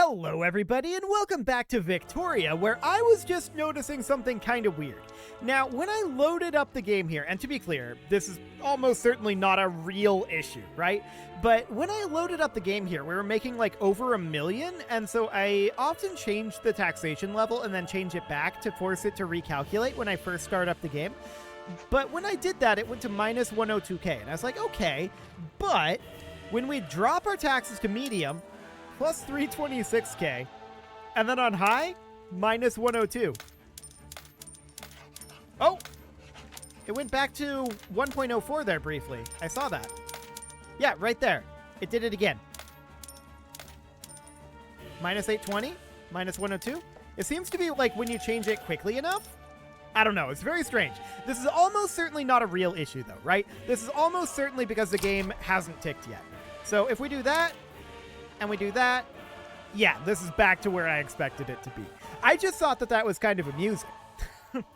Hello everybody and welcome back to Victoria, where I was just noticing something kind of weird. Now, when I loaded up the game here, and to be clear, this is almost certainly not a real issue, right? But when I loaded up the game here, we were making like over 1 million, and so I often change the taxation level and then change it back to force it to recalculate when I first start up the game. But when I did that, it went to minus 102k, and I was like, okay, but when we drop our taxes to medium, plus 326k, and then on high, minus 102. Oh! It went back to 1.04 there briefly. I saw that. Yeah, right there. It did it again. Minus 820, minus 102. It seems to be like when you change it quickly enough. I don't know. It's very strange. This is almost certainly not a real issue, though, right? This is almost certainly because the game hasn't ticked yet. So if we do that, and we do that, yeah, this is back to where I expected it to be. I just thought that that was kind of amusing.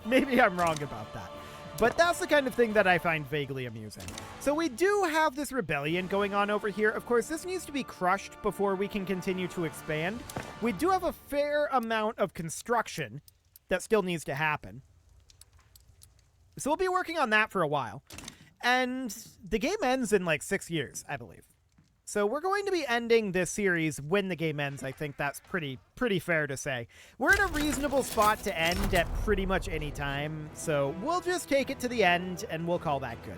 Maybe I'm wrong about that. But that's the kind of thing that I find vaguely amusing. So we do have this rebellion going on over here. Of course, this needs to be crushed before we can continue to expand. We do have a fair amount of construction that still needs to happen. So we'll be working on that for a while. And the game ends in like 6 years, I believe. So we're going to be ending this series when the game ends. I think that's pretty fair to say. We're in a reasonable spot to end at pretty much any time, so we'll just take it to the end and we'll call that good.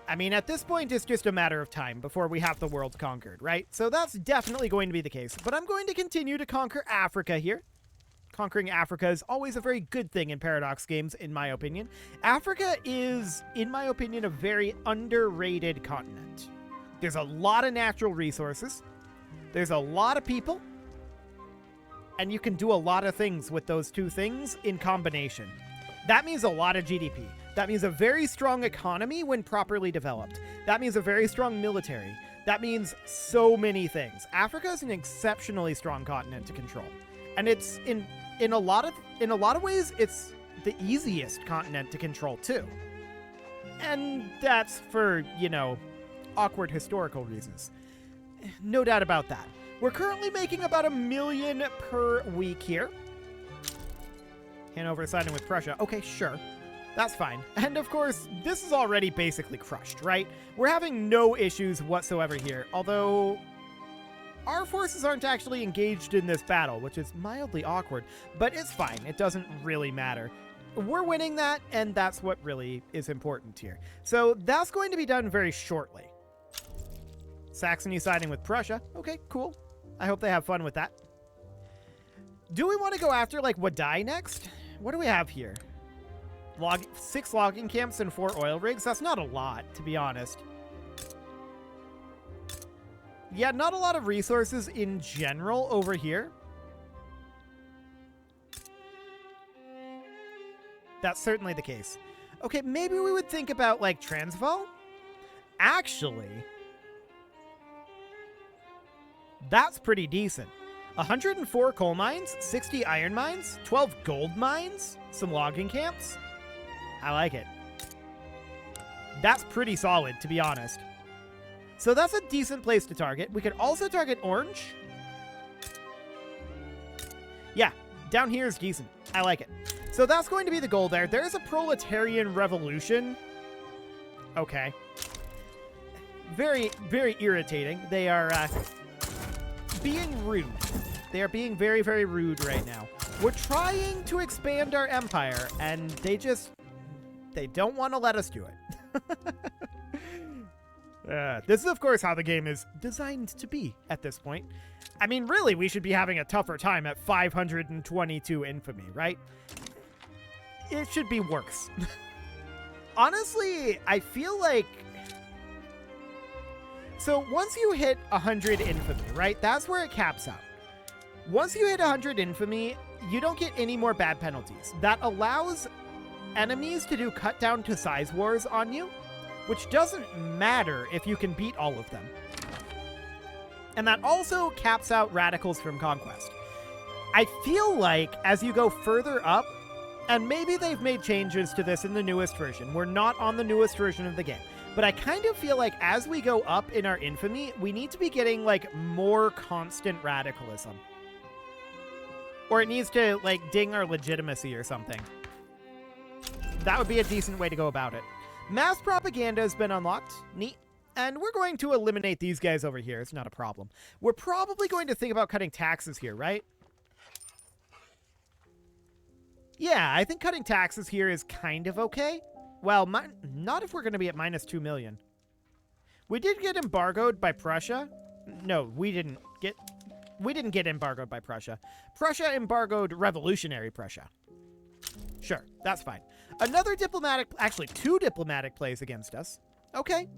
I mean, at this point, it's just a matter of time before we have the world conquered, right? So that's definitely going to be the case, but I'm going to continue to conquer Africa here. Conquering Africa is always a very good thing in Paradox games, in my opinion. Africa is, in my opinion, a very underrated continent. There's a lot of natural resources. There's a lot of people. And you can do a lot of things with those two things in combination. That means a lot of GDP. That means a very strong economy when properly developed. That means a very strong military. That means so many things. Africa is an exceptionally strong continent to control. And it's in a lot of ways, it's the easiest continent to control too. And that's for, you know, awkward historical reasons. No doubt about that. We're currently making about 1 million per week here. Hanover siding with Prussia. Okay, sure. That's fine. And of course, this is already basically crushed, right? We're having no issues whatsoever here, although our forces aren't actually engaged in this battle, which is mildly awkward, but it's fine. It doesn't really matter. We're winning that, and that's what really is important here. So that's going to be done very shortly. Saxony siding with Prussia. Okay, cool. I hope they have fun with that. Do we want to go after, like, Wadai next? What do we have here? 6 logging camps and 4 oil rigs? That's not a lot, to be honest. Yeah, not a lot of resources in general over here. That's certainly the case. Okay, maybe we would think about, like, Transvaal? Actually, that's pretty decent. 104 coal mines, 60 iron mines, 12 gold mines, some logging camps. I like it. That's pretty solid, to be honest. So that's a decent place to target. We could also target Orange. Yeah, down here is decent. I like it. So that's going to be the goal there. There's a proletarian revolution. Okay. Very, very irritating. They are being rude. They are being very, very rude right now. We're trying to expand our empire, and they don't want to let us do it. This is, of course, how the game is designed to be at this point. I mean, really, we should be having a tougher time at 522 infamy, right? It should be worse. Honestly, I feel like... So once you hit 100 infamy, right? That's where it caps out. Once you hit 100 infamy, you don't get any more bad penalties. That allows enemies to do cut down to size wars on you, which doesn't matter if you can beat all of them. And that also caps out radicals from conquest. I feel like as you go further up, and maybe they've made changes to this in the newest version. We're not on the newest version of the game. But I kind of feel like as we go up in our infamy, we need to be getting, like, more constant radicalism. Or it needs to, like, ding our legitimacy or something. That would be a decent way to go about it. Mass propaganda has been unlocked. Neat. And we're going to eliminate these guys over here. It's not a problem. We're probably going to think about cutting taxes here, right? Yeah, I think cutting taxes here is kind of okay. Well, not if we're going to be at minus 2 million. We did get embargoed by Prussia. No, we didn't get embargoed by Prussia. Prussia embargoed revolutionary Prussia. Sure, that's fine. Another diplomatic, actually 2 diplomatic plays against us. Okay.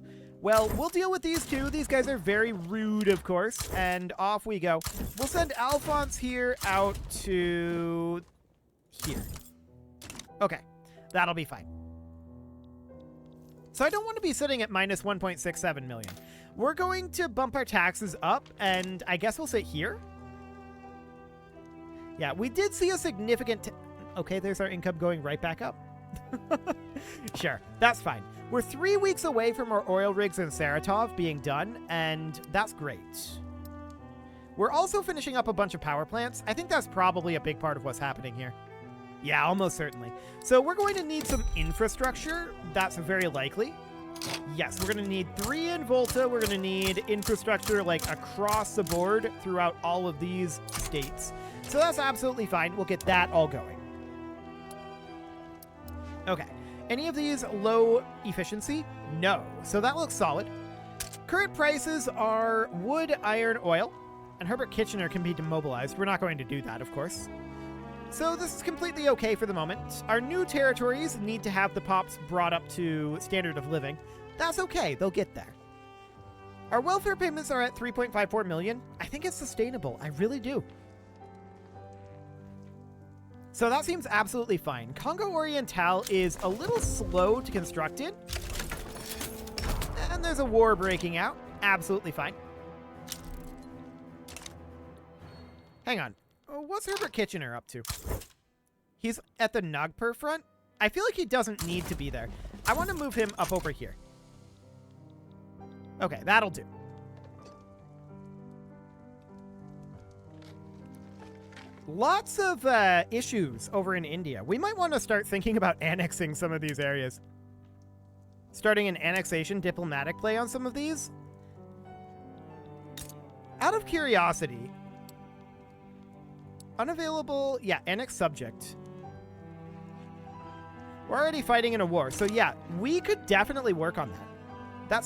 Well, we'll deal with these 2. These guys are very rude, of course, and off we go. We'll send Alphonse here out to here. Okay, that'll be fine. So I don't want to be sitting at minus 1.67 million. We're going to bump our taxes up, and I guess we'll sit here. Yeah, we did see a significant... Okay, there's our income going right back up. Sure, that's fine. We're 3 weeks away from our oil rigs in Saratov being done, and that's great. We're also finishing up a bunch of power plants. I think that's probably a big part of what's happening here. Yeah, almost certainly. So we're going to need some infrastructure. That's very likely. Yes, we're going to need 3 in Volta. We're going to need infrastructure like across the board throughout all of these states. So that's absolutely fine. We'll get that all going. Okay. Any of these low efficiency? No. So that looks solid. Current prices are wood, iron, oil, and Herbert Kitchener can be demobilized. We're not going to do that, of course. So this is completely okay for the moment. Our new territories need to have the pops brought up to standard of living. That's okay. They'll get there. Our welfare payments are at 3.54 million. I think it's sustainable. I really do. So that seems absolutely fine. Congo Oriental is a little slow to construct in. And there's a war breaking out. Absolutely fine. Hang on. What's Herbert Kitchener up to? He's at the Nagpur front? I feel like he doesn't need to be there. I want to move him up over here. Okay, that'll do. Lots of issues over in India. We might want to start thinking about annexing some of these areas. Starting an annexation diplomatic play on some of these. Out of curiosity... Unavailable, yeah, annex subject. We're already fighting in a war, so yeah, we could definitely work on that.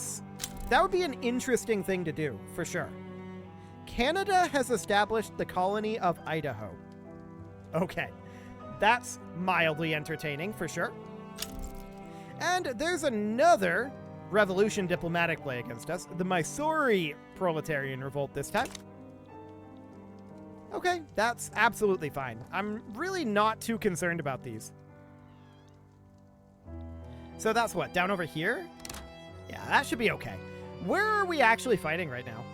That would be an interesting thing to do, for sure. Canada has established the colony of Idaho. Okay, that's mildly entertaining, for sure. And there's another revolution diplomatic play against us, the Mysore proletarian revolt this time. Okay, that's absolutely fine. I'm really not too concerned about these. So that's what, down over here? Yeah, that should be okay. Where are we actually fighting right now?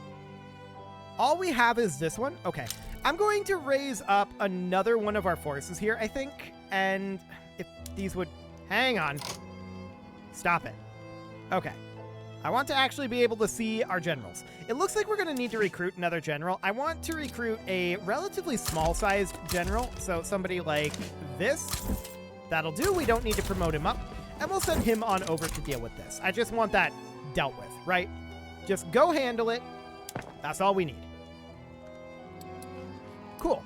All we have is this one? Okay. I'm going to raise up another one of our forces here, I think. And if these would... Hang on. Stop it. Okay. I want to actually be able to see our generals. It looks like we're going to need to recruit another general. I want to recruit a relatively small-sized general, so somebody like this. That'll do. We don't need to promote him up. And we'll send him on over to deal with this. I just want that dealt with, right? Just go handle it. That's all we need. Cool.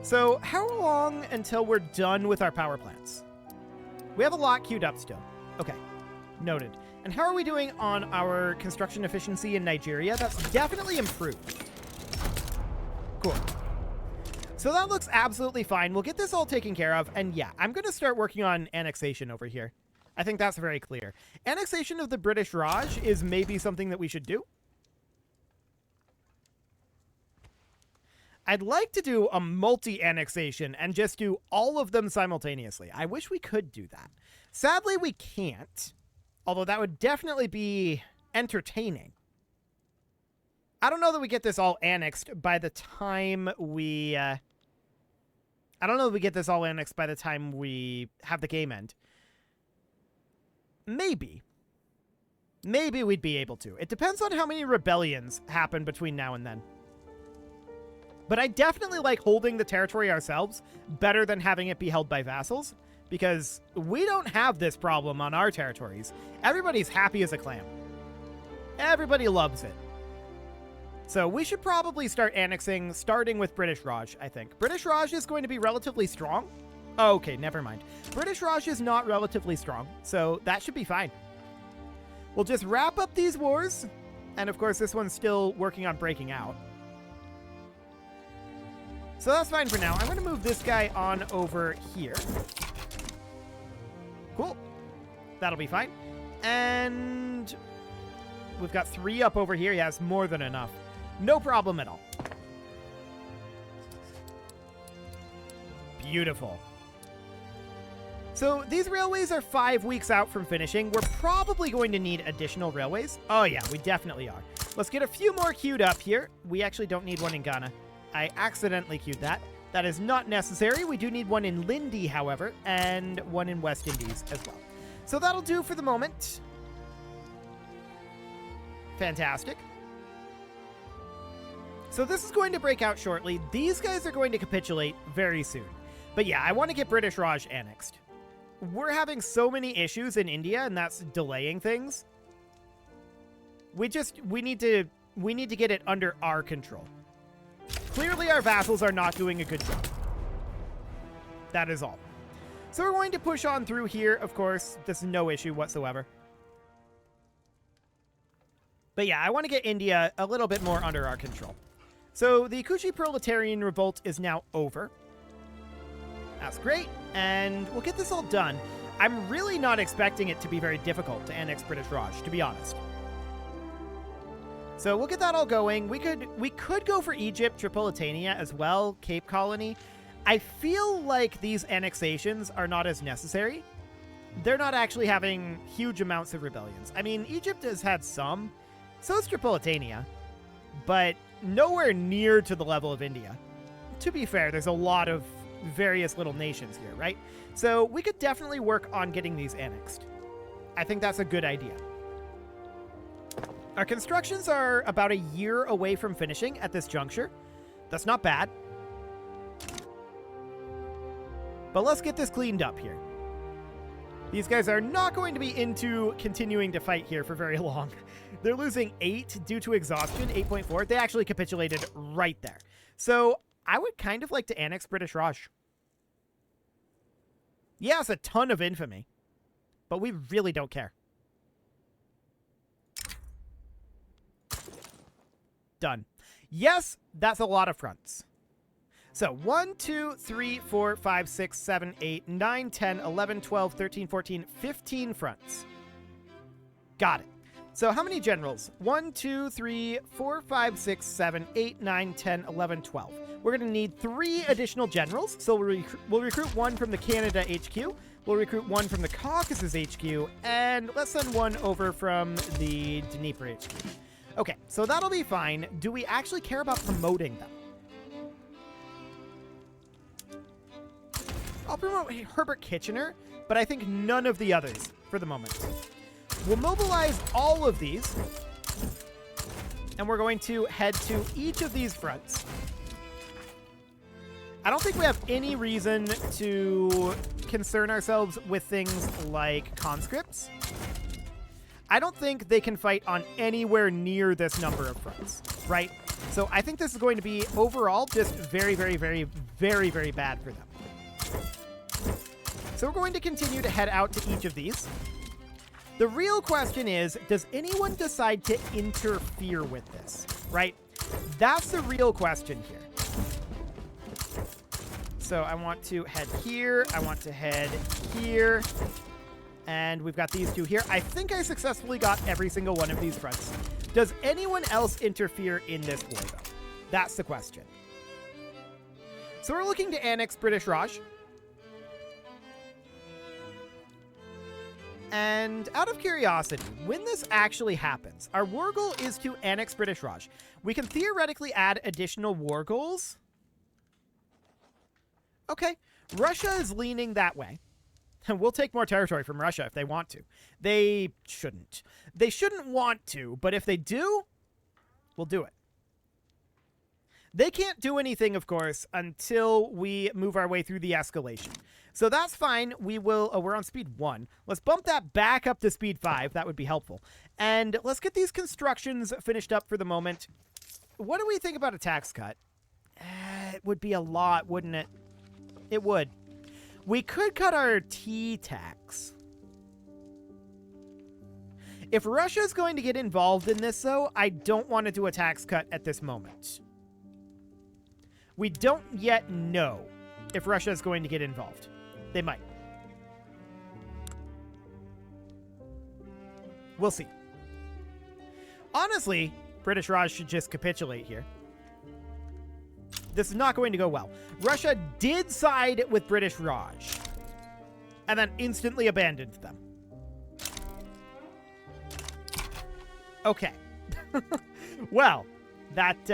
So how long until we're done with our power plants? We have a lot queued up still. Okay. Noted. And how are we doing on our construction efficiency in Nigeria? That's definitely improved. Cool. So that looks absolutely fine. We'll get this all taken care of. And yeah, I'm going to start working on annexation over here. I think that's very clear. Annexation of the British Raj is maybe something that we should do. I'd like to do a multi-annexation and just do all of them simultaneously. I wish we could do that. Sadly, we can't. Although that would definitely be entertaining. I don't know that we get this all annexed by the time we... I don't know that we get this all annexed by the time we have the game end. Maybe. Maybe we'd be able to. It depends on how many rebellions happen between now and then. But I definitely like holding the territory ourselves better than having it be held by vassals, because we don't have this problem on our territories. Everybody's happy as a clam. Everybody loves it. So we should probably start annexing, starting with British Raj, I think. British Raj is going to be relatively strong. Oh, okay, never mind. British Raj is not relatively strong, so that should be fine. We'll just wrap up these wars. And of course, this one's still working on breaking out. So that's fine for now. I'm going to move this guy on over here. Cool. That'll be fine. And we've got 3 up over here. He has more than enough. No problem at all. Beautiful. So these railways are 5 weeks out from finishing. We're probably going to need additional railways. Oh yeah, we definitely are. Let's get a few more queued up here. We actually don't need one in Ghana. I accidentally queued that. That is not necessary. We do need one in Lindy, however, and one in West Indies as well. So that'll do for the moment. Fantastic. So this is going to break out shortly. These guys are going to capitulate very soon. But yeah, I want to get British Raj annexed. We're having so many issues in India, and that's delaying things. We need to get it under our control. Clearly, our vassals are not doing a good job. That is all. So we're going to push on through here, of course. This is no issue whatsoever. But yeah, I want to get India a little bit more under our control. So the Kushi Proletarian Revolt is now over. That's great, and we'll get this all done. I'm really not expecting it to be very difficult to annex British Raj, to be honest. So we'll get that all going. We could go for Egypt, Tripolitania as well, Cape Colony. I feel like these annexations are not as necessary. They're not actually having huge amounts of rebellions. I mean, Egypt has had some, so is Tripolitania, but nowhere near to the level of India. To be fair, there's a lot of various little nations here, right? So we could definitely work on getting these annexed. I think that's a good idea. Our constructions are about a year away from finishing at this juncture. That's not bad. But let's get this cleaned up here. These guys are not going to be into continuing to fight here for very long. They're losing 8 due to exhaustion, 8.4. They actually capitulated right there. So I would kind of like to annex British Raj. Yes, a ton of infamy, but we really don't care. Done. Yes, that's a lot of fronts. So 1, 2, 3, 4, 5, 6, 7, 8, 9, 10, 11, 12, 13, 14, 15 fronts. Got it. So how many generals? 1, 2, 3, 4, 5, 6, 7, 8, 9, 10, 11, 12. We're going to need 3 additional generals. So we'll recruit 1 from the Canada HQ. We'll recruit 1 from the Caucasus HQ. And let's send 1 over from the Dnieper HQ. Okay, so that'll be fine. Do we actually care about promoting them? I'll promote Herbert Kitchener, but I think none of the others for the moment. We'll mobilize all of these, and we're going to head to each of these fronts. I don't think we have any reason to concern ourselves with things like conscripts. I don't think they can fight on anywhere near this number of fronts, right? So I think this is going to be overall just very, very, very, very, very bad for them. So we're going to continue to head out to each of these. The real question is, does anyone decide to interfere with this, right? That's the real question here. So I want to head here. I want to head here. And we've got these 2 here. I think I successfully got every single one of these fronts. Does anyone else interfere in this war, though? That's the question. So we're looking to annex British Raj. And out of curiosity, when this actually happens, our war goal is to annex British Raj. We can theoretically add additional war goals. Okay, Russia is leaning that way. We'll take more territory from Russia if they want to. They shouldn't. They shouldn't want to, but if they do, we'll do it. They can't do anything, of course, until we move our way through the escalation. So that's fine. We will... Oh, we're on speed 1. Let's bump that back up to speed 5. That would be helpful. And let's get these constructions finished up for the moment. What do we think about a tax cut? It would be a lot, wouldn't it? It would. We could cut our tea tax. If Russia's going to get involved in this, though, I don't want to do a tax cut at this moment. We don't yet know if Russia is going to get involved. They might. We'll see. Honestly, British Raj should just capitulate here. This is not going to go well. Russia did side with British Raj and then instantly abandoned them. Okay. Well, that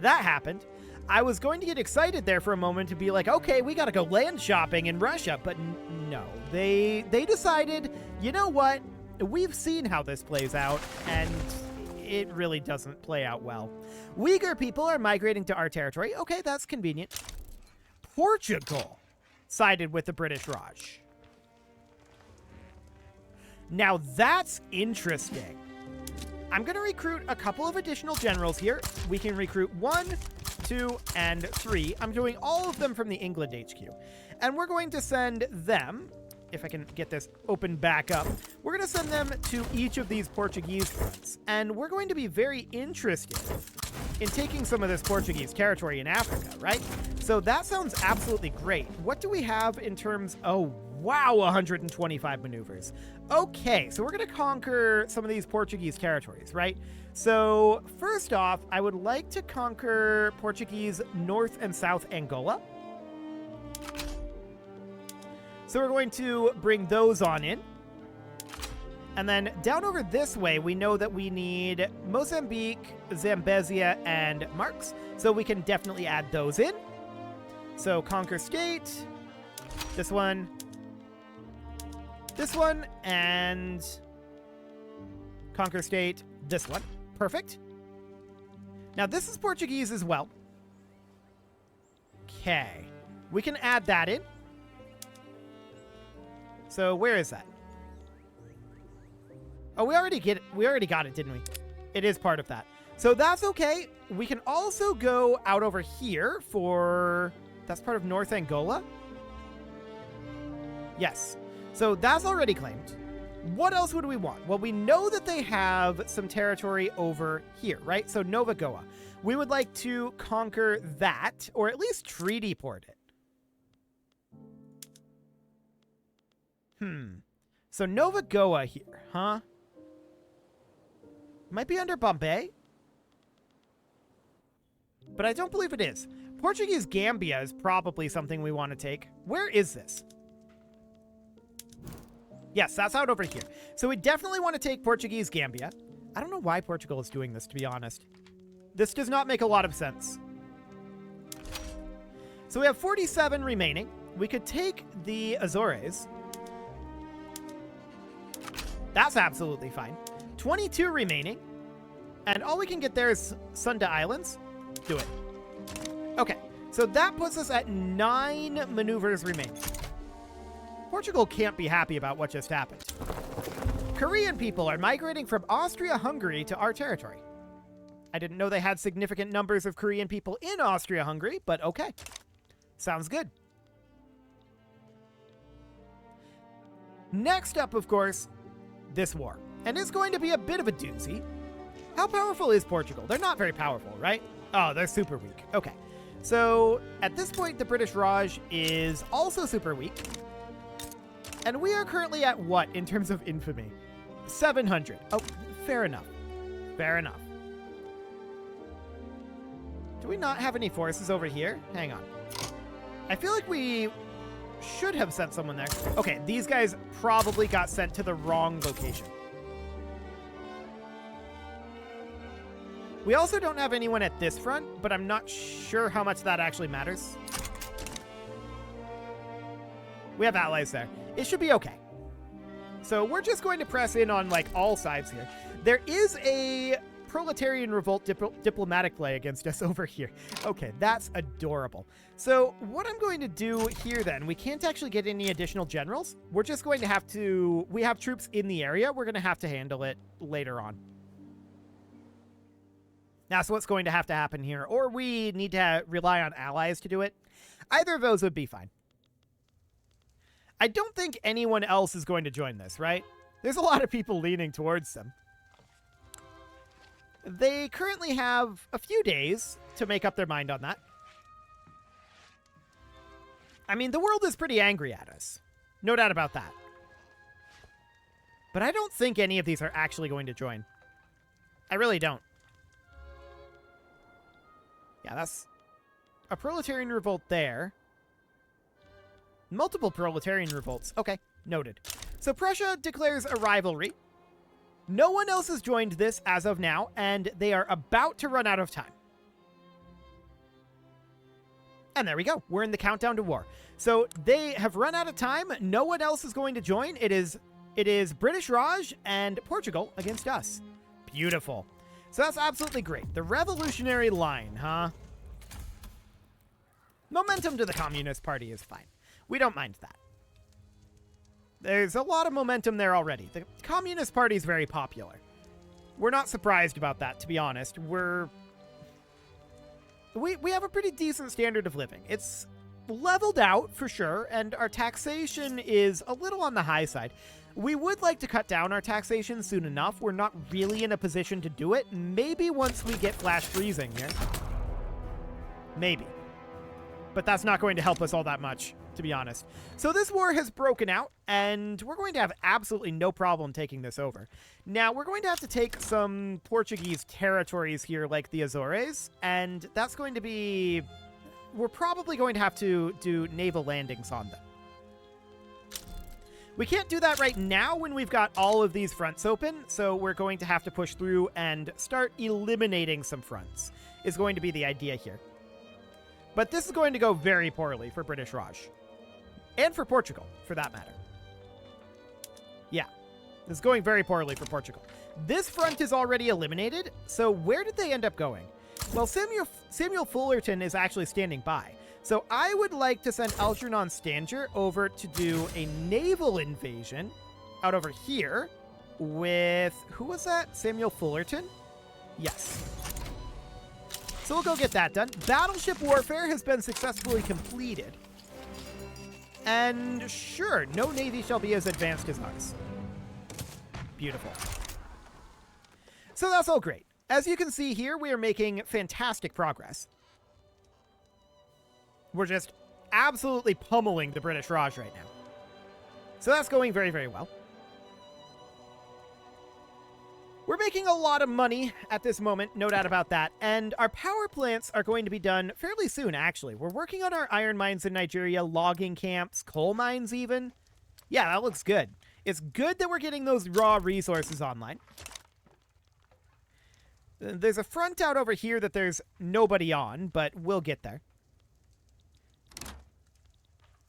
happened. I was going to get excited there for a moment to be like, okay, we got to go land shopping in Russia. But no, they decided, you know what? We've seen how this plays out, and it really doesn't play out well. Uyghur people are migrating to our territory. Okay, that's convenient. Portugal sided with the British Raj. Now that's interesting. I'm going to recruit a couple of additional generals here. We can recruit 1, 2, and 3. I'm doing all of them from the England HQ. And we're going to send them, if I can get this open back up, we're going to send them to each of these Portuguese fronts. And we're going to be very interested in taking some of this Portuguese territory in Africa, right? So that sounds absolutely great. What do we have in terms... Oh, wow, 125 maneuvers. Okay, so we're going to conquer some of these Portuguese territories, right? So first off, I would like to conquer Portuguese North and South Angola. So we're going to bring those on in. And then down over this way, we know that we need Mozambique, Zambezia, and Marx. So we can definitely add those in. So conquer state, this one, and conquer state, this one. Perfect. Now this is Portuguese as well. Okay. We can add that in. So where is that? Oh, we already got it, didn't we? It is part of that. So that's okay. We can also go out over here for... That's part of North Angola? Yes. So that's already claimed. What else would we want? Well, we know that they have some territory over here, right? So Nova Goa. We would like to conquer that, or at least treaty port it. So Nova Goa here, huh? Might be under Bombay. But I don't believe it is. Portuguese Gambia is probably something we want to take. Where is this? Yes, that's out over here. So we definitely want to take Portuguese Gambia. I don't know why Portugal is doing this, to be honest. This does not make a lot of sense. So we have 47 remaining. We could take the Azores. That's absolutely fine. 22 remaining. And all we can get there is Sunda Islands. Do it. Okay, so that puts us at 9 maneuvers remaining. Portugal can't be happy about what just happened. Korean people are migrating from Austria-Hungary to our territory. I didn't know they had significant numbers of Korean people in Austria-Hungary, but okay. Sounds good. Next up, of course, this war. And it's going to be a bit of a doozy. How powerful is Portugal? They're not very powerful, right? Oh, they're super weak. Okay. So at this point, the British Raj is also super weak. And we are currently at what in terms of infamy? 700. Oh, fair enough. Fair enough. Do we not have any forces over here? Hang on. I feel like we should have sent someone there. Okay, these guys probably got sent to the wrong location. We also don't have anyone at this front, but I'm not sure how much that actually matters. We have allies there. It should be okay. So we're just going to press in on, like, all sides here. There is a proletarian revolt diplomatic play against us over here. Okay, that's adorable. So what I'm going to do here then, we can't actually get any additional generals. We're just going to have to, we have troops in the area. We're going to have to handle it later on. That's what's going to have to happen here. Or we need to rely on allies to do it. Either of those would be fine. I don't think anyone else is going to join this, right? There's a lot of people leaning towards them. They currently have a few days to make up their mind on that. I mean, the world is pretty angry at us. No doubt about that. But I don't think any of these are actually going to join. I really don't. Yeah, that's a proletarian revolt there. Multiple proletarian revolts. Okay, noted. So Prussia declares a rivalry. No one else has joined this as of now, and they are about to run out of time. And there we go. We're in the countdown to war. So they have run out of time. No one else is going to join. It is British Raj and Portugal against us. Beautiful. So that's absolutely great. The revolutionary line, huh? Momentum to the Communist Party is fine. We don't mind that. There's a lot of momentum there already. The Communist Party is very popular. We're not surprised about that, to be honest. We have a pretty decent standard of living. It's leveled out, for sure, and our taxation is a little on the high side. We would like to cut down our taxation soon enough. We're not really in a position to do it. Maybe once we get flash freezing here. Maybe. But that's not going to help us all that much, to be honest. So this war has broken out, and we're going to have absolutely no problem taking this over. Now, we're going to have to take some Portuguese territories here, like the Azores, and that's going to be... We're probably going to have to do naval landings on them. We can't do that right now when we've got all of these fronts open, so we're going to have to push through and start eliminating some fronts, is going to be the idea here. But this is going to go very poorly for British Raj. And for Portugal, for that matter. Yeah, this is going very poorly for Portugal. This front is already eliminated, so where did they end up going? Well, Samuel Fullerton is actually standing by. So I would like to send Algernon Stanger over to do a naval invasion out over here with... Who was that? Samuel Fullerton? Yes. So we'll go get that done. Battleship warfare has been successfully completed. And sure, no navy shall be as advanced as ours. Beautiful. So that's all great. As you can see here, we are making fantastic progress. We're just absolutely pummeling the British Raj right now. So that's going very, very well. We're making a lot of money at this moment, no doubt about that. And our power plants are going to be done fairly soon, actually. We're working on our iron mines in Nigeria, logging camps, coal mines even. Yeah, that looks good. It's good that we're getting those raw resources online. There's a front out over here that there's nobody on, but we'll get there.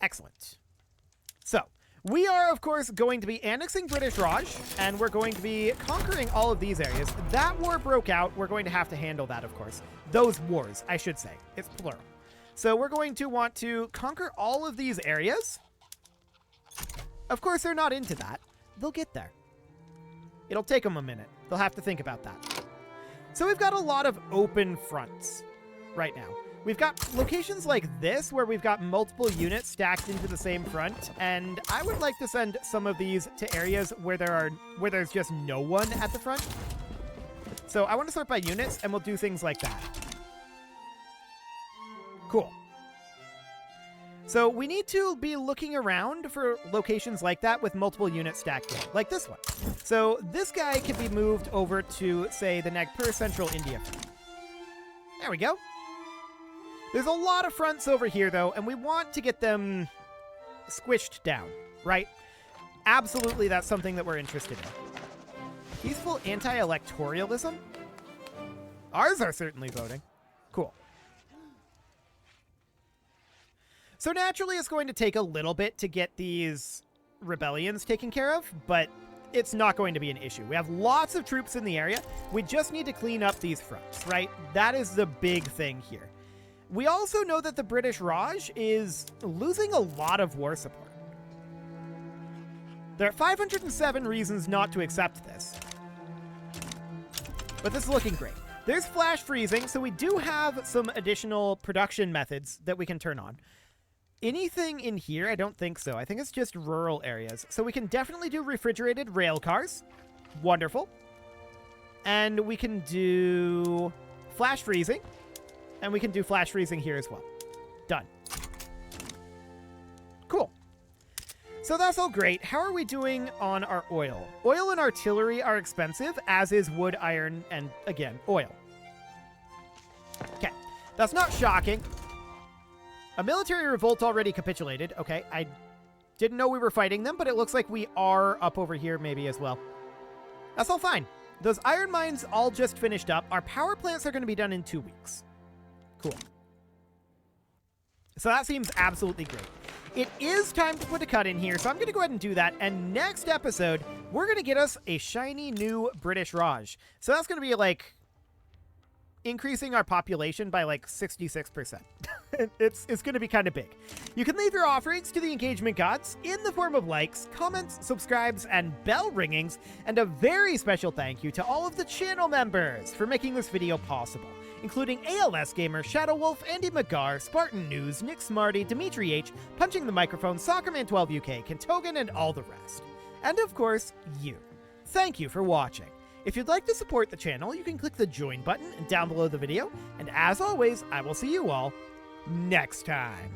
Excellent. So, we are, of course, going to be annexing British Raj, and we're going to be conquering all of these areas. That war broke out. We're going to have to handle that, of course. Those wars, I should say. It's plural. So we're going to want to conquer all of these areas. Of course, they're not into that. They'll get there. It'll take them a minute. They'll have to think about that. So we've got a lot of open fronts right now. We've got locations like this where we've got multiple units stacked into the same front, and I would like to send some of these to areas where there's just no one at the front. So I want to sort by units, and we'll do things like that. Cool. So we need to be looking around for locations like that with multiple units stacked in, like this one. So this guy can be moved over to, say, the Nagpur Central India front. There we go. There's a lot of fronts over here, though, and we want to get them squished down, right? Absolutely, that's something that we're interested in. Peaceful anti-electorialism? Ours are certainly voting. Cool. So naturally, it's going to take a little bit to get these rebellions taken care of, but it's not going to be an issue. We have lots of troops in the area. We just need to clean up these fronts, right? That is the big thing here. We also know that the British Raj is losing a lot of war support. There are 507 reasons not to accept this. But this is looking great. There's flash freezing, so we do have some additional production methods that we can turn on. Anything in here? I don't think so. I think it's just rural areas. So we can definitely do refrigerated rail cars. Wonderful. And we can do flash freezing. And we can do flash freezing here as well. Done. Cool. So that's all great. How are we doing on our oil? Oil and artillery are expensive, as is wood, iron, and, again, oil. Okay. That's not shocking. A military revolt already capitulated. Okay, I didn't know we were fighting them, but it looks like we are up over here maybe as well. That's all fine. Those iron mines all just finished up. Our power plants are going to be done in 2 weeks. Cool. So that seems absolutely great. It is time to put a cut in here, so I'm going to go ahead and do that. And next episode, we're going to get us a shiny new British Raj. So that's going to be like increasing our population by like 66%. It's going to be kind of big. You can leave your offerings to the engagement gods in the form of likes, comments, subscribes, and bell ringings. And a very special thank you to all of the channel members for making this video possible, including ALS Gamer, Shadow Wolf, Andy McGar, Spartan News, Nick Smarty, Dimitri H, Punching the Microphone, Soccerman12 UK, Kentogan, and all the rest. And of course, you. Thank you for watching. If you'd like to support the channel, you can click the join button down below the video. And as always, I will see you all next time.